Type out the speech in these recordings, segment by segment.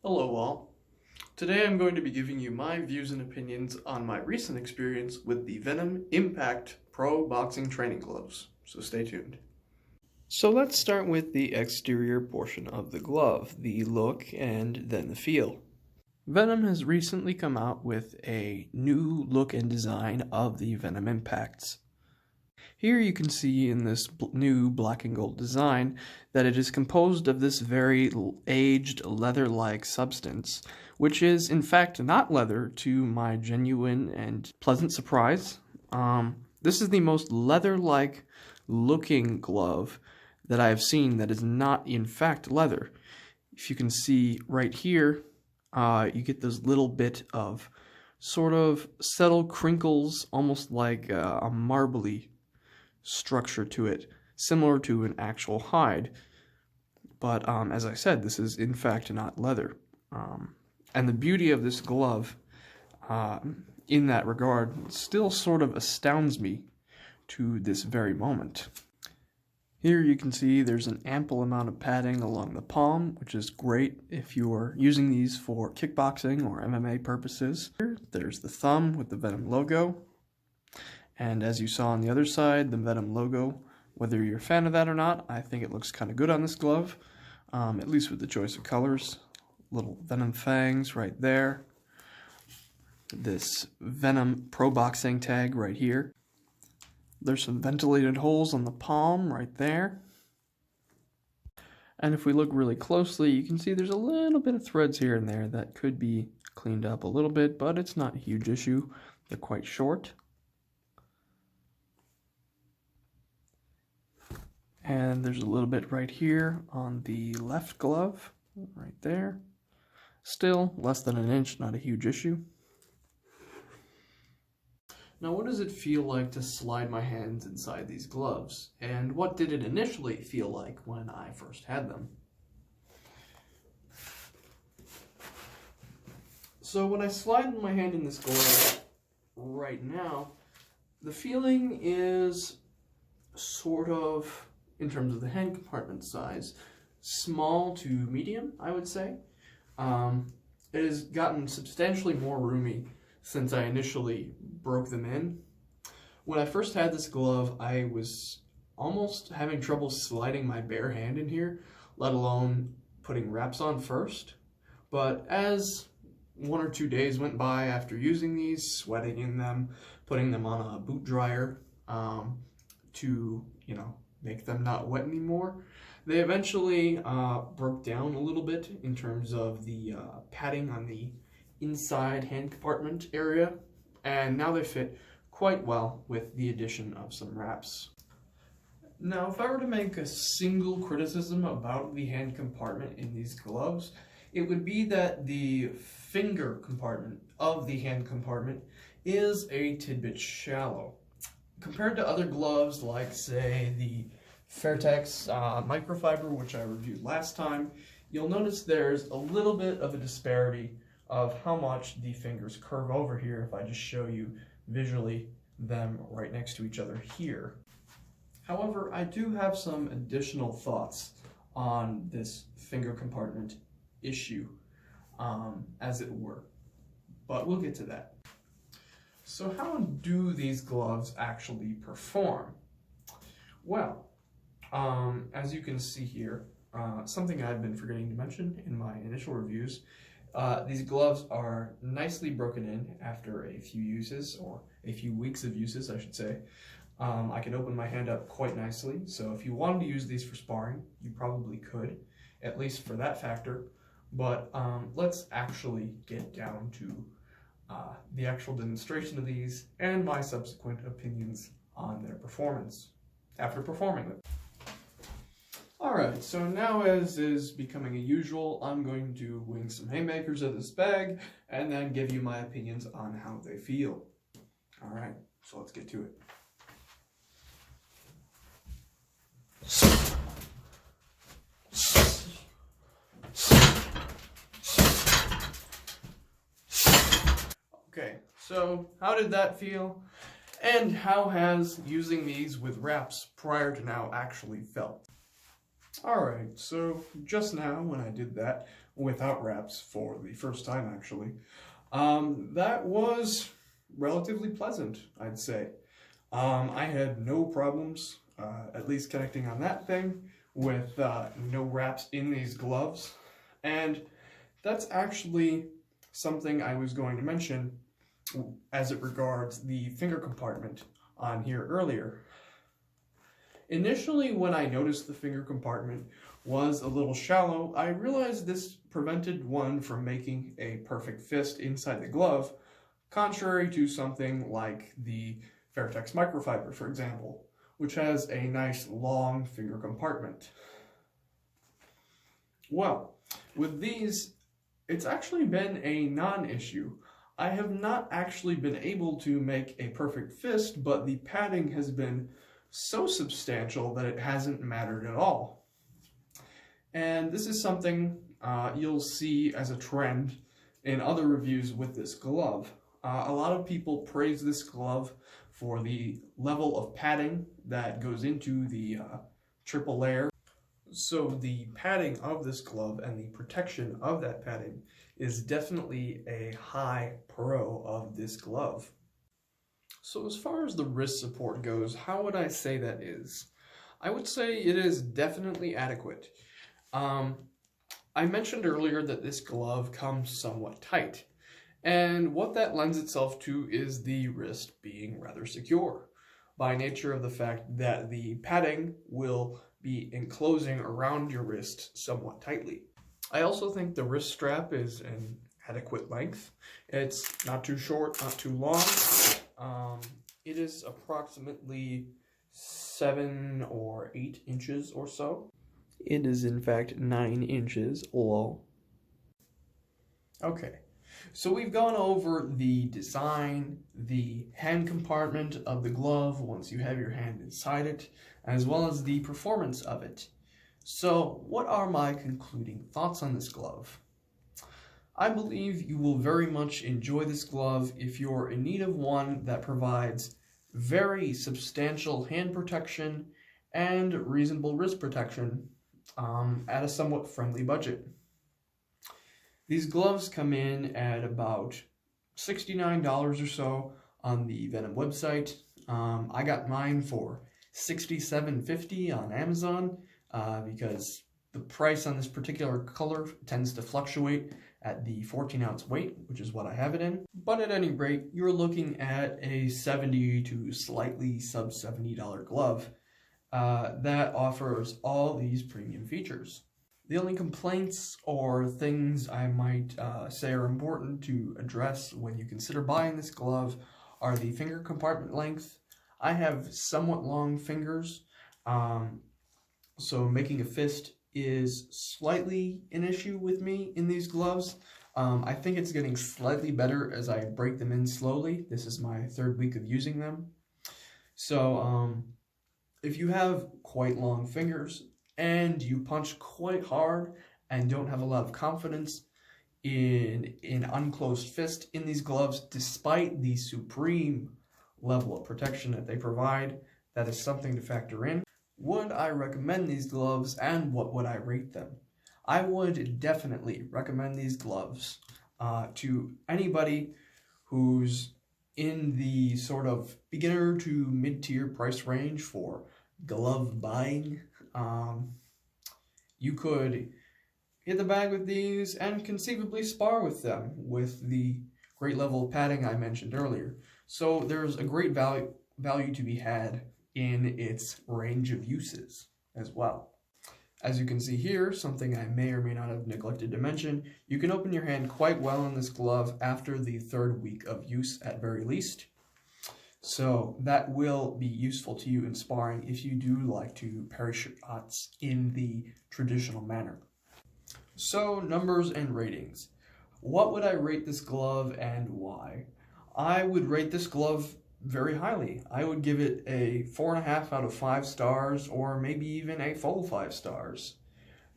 Hello all. Today I'm going to be giving you my views and opinions on my recent experience with the Venum Impact Pro Boxing Training Gloves, so stay tuned. So let's start with the exterior portion of the glove, the look and then the feel. Venum has recently come out with a new look and design of the Venum Impacts. Here you can see in this new black and gold design that it is composed of this very aged leather-like substance, which is in fact not leather to my genuine and pleasant surprise. This is the most leather-like looking glove that I have seen that is not in fact leather. If you can see right here, you get this little bit of sort of subtle crinkles, almost like a marbly structure to it, similar to an actual hide. But as I said, this is in fact not leather. And the beauty of this glove in that regard still sort of astounds me to this very moment. Here you can see there's an ample amount of padding along the palm, which is great if you're using these for kickboxing or MMA purposes. Here, there's the thumb with the Venum logo. And as you saw on the other side, the Venum logo, whether you're a fan of that or not, I think it looks kind of good on this glove, at least with the choice of colors. Little Venum fangs right there. This Venum Pro Boxing tag right here. There's some ventilated holes on the palm right there. And if we look really closely, you can see there's a little bit of threads here and there that could be cleaned up a little bit, but it's not a huge issue. They're quite short. And there's a little bit right here on the left glove, right there. Still less than an inch, not a huge issue. Now, what does it feel like to slide my hands inside these gloves? And what did it initially feel like when I first had them? So when I slide my hand in this glove right now, the feeling is sort of, in terms of the hand compartment size, small to medium, I would say. It has gotten substantially more roomy since I initially broke them in. When I first had this glove, I was almost having trouble sliding my bare hand in here, let alone putting wraps on first. But as 1 or 2 days went by after using these, sweating in them, putting them on a boot dryer to, make them not wet anymore, they eventually broke down a little bit in terms of the padding on the inside hand compartment area, and now they fit quite well with the addition of some wraps. Now, if I were to make a single criticism about the hand compartment in these gloves, it would be that the finger compartment of the hand compartment is a tidbit shallow. Compared to other gloves like, say, the Fairtex microfiber, which I reviewed last time, you'll notice there's a little bit of a disparity of how much the fingers curve over here if I just show you visually them right next to each other here. However, I do have some additional thoughts on this finger compartment issue, as it were, but we'll get to that. So how do these gloves actually perform? Well, as you can see here, something I've been forgetting to mention in my initial reviews, these gloves are nicely broken in after a few uses, or a few weeks of uses, I should say. I can open my hand up quite nicely, so if you wanted to use these for sparring, you probably could, at least for that factor. But let's actually get down to the actual demonstration of these and my subsequent opinions on their performance after performing them. Alright, so now, as is becoming a usual, I'm going to wing some haymakers at this bag and then give you my opinions on how they feel. Alright, so let's get to it. Okay, so how did that feel? And how has using these with wraps prior to now actually felt? Alright, so just now when I did that, without wraps for the first time actually, that was relatively pleasant, I'd say. I had no problems, at least connecting on that thing, with no wraps in these gloves. And that's actually something I was going to mention as it regards the finger compartment on here earlier. Initially, when I noticed the finger compartment was a little shallow, I realized this prevented one from making a perfect fist inside the glove, contrary to something like the Fairtex microfiber, for example, which has a nice long finger compartment. Well, with these, it's actually been a non-issue. I have not actually been able to make a perfect fist, but the padding has been so substantial that it hasn't mattered at all. And this is something you'll see as a trend in other reviews with this glove. A lot of people praise this glove for the level of padding that goes into the triple layer. So the padding of this glove and the protection of that padding is definitely a high pro of this glove. So as far as the wrist support goes, how would I say that is? I would say it is definitely adequate. I mentioned earlier that this glove comes somewhat tight, and what that lends itself to is the wrist being rather secure, by nature of the fact that the padding will be enclosing around your wrist somewhat tightly. I also think the wrist strap is an adequate length. It's not too short, not too long. It is approximately 7 or 8 inches or so. It is in fact 9 inches long. Okay, so we've gone over the design, the hand compartment of the glove once you have your hand inside it, as well as the performance of it. So what are my concluding thoughts on this glove? I believe you will very much enjoy this glove if you're in need of one that provides very substantial hand protection and reasonable wrist protection at a somewhat friendly budget. These gloves come in at about $69 or so on the Venum website. I got mine for $67.50 on Amazon because the price on this particular color tends to fluctuate at the 14-ounce weight, which is what I have it in. But at any rate, you're looking at a $70 to slightly sub $70 glove that offers all these premium features. The only complaints or things I might say are important to address when you consider buying this glove are the finger compartment length. I have somewhat long fingers, so making a fist is slightly an issue with me in these gloves. I think it's getting slightly better as I break them in slowly. This is my 3rd week of using them. So if you have quite long fingers and you punch quite hard and don't have a lot of confidence in an unclosed fist in these gloves, despite the supreme level of protection that they provide, that is something to factor in. Would I recommend these gloves, and what would I rate them? I would definitely recommend these gloves to anybody who's in the sort of beginner to mid-tier price range for glove buying. You could hit the bag with these and conceivably spar with them with the great level of padding I mentioned earlier. So there's a great value to be had in its range of uses as well. As you can see here, something I may or may not have neglected to mention, you can open your hand quite well in this glove after the 3rd week of use at very least. So that will be useful to you in sparring if you do like to parry shots in the traditional manner. So numbers and ratings. What would I rate this glove and why? I would rate this glove very highly. I would give it a 4.5 out of 5 stars, or maybe even a full 5 stars.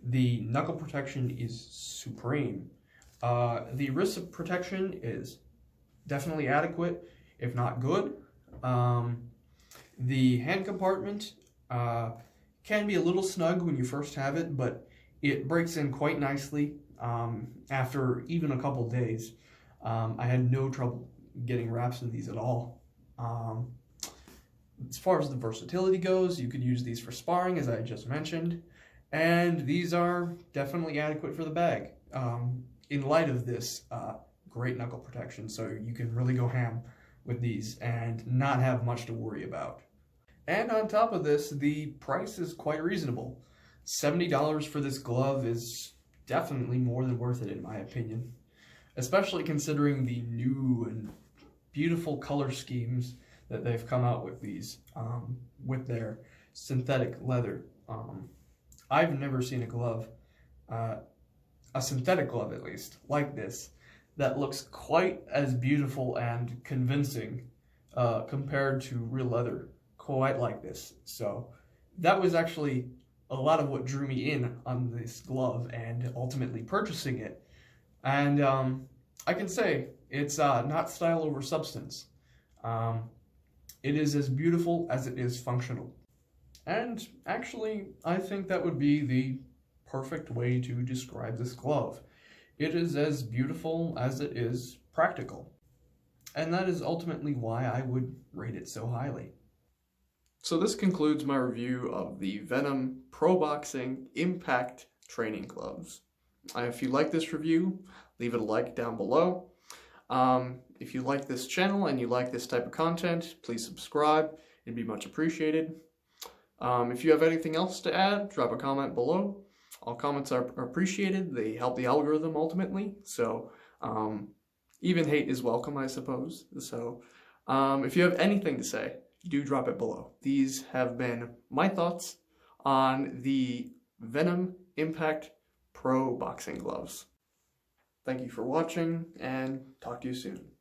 The knuckle protection is supreme. The wrist protection is definitely adequate, if not good. The hand compartment can be a little snug when you first have it, but it breaks in quite nicely after even a couple days. I had no trouble getting wraps in these at all. As far as the versatility goes, you could use these for sparring, as I just mentioned, and these are definitely adequate for the bag in light of this great knuckle protection, so you can really go ham with these and not have much to worry about. And on top of this, the price is quite reasonable. $70 for this glove is definitely more than worth it in my opinion, especially considering the new and beautiful color schemes that they've come out with these, with their synthetic leather. I've never seen a glove, a synthetic glove at least, like this, that looks quite as beautiful and convincing compared to real leather, quite like this. So that was actually a lot of what drew me in on this glove and ultimately purchasing it. And I can say it's not style over substance. It is as beautiful as it is functional. And actually, I think that would be the perfect way to describe this glove. It is as beautiful as it is practical. And that is ultimately why I would rate it so highly. So this concludes my review of the Venum Pro Boxing Impact Training Gloves. If you like this review, leave it a like down below. If you like this channel and you like this type of content, please subscribe. It'd be much appreciated. If you have anything else to add, drop a comment below. All comments are appreciated. They help the algorithm ultimately. So even hate is welcome, I suppose. So if you have anything to say, do drop it below. These have been my thoughts on the Venum Impact Pro Boxing Gloves. Thank you for watching, and talk to you soon.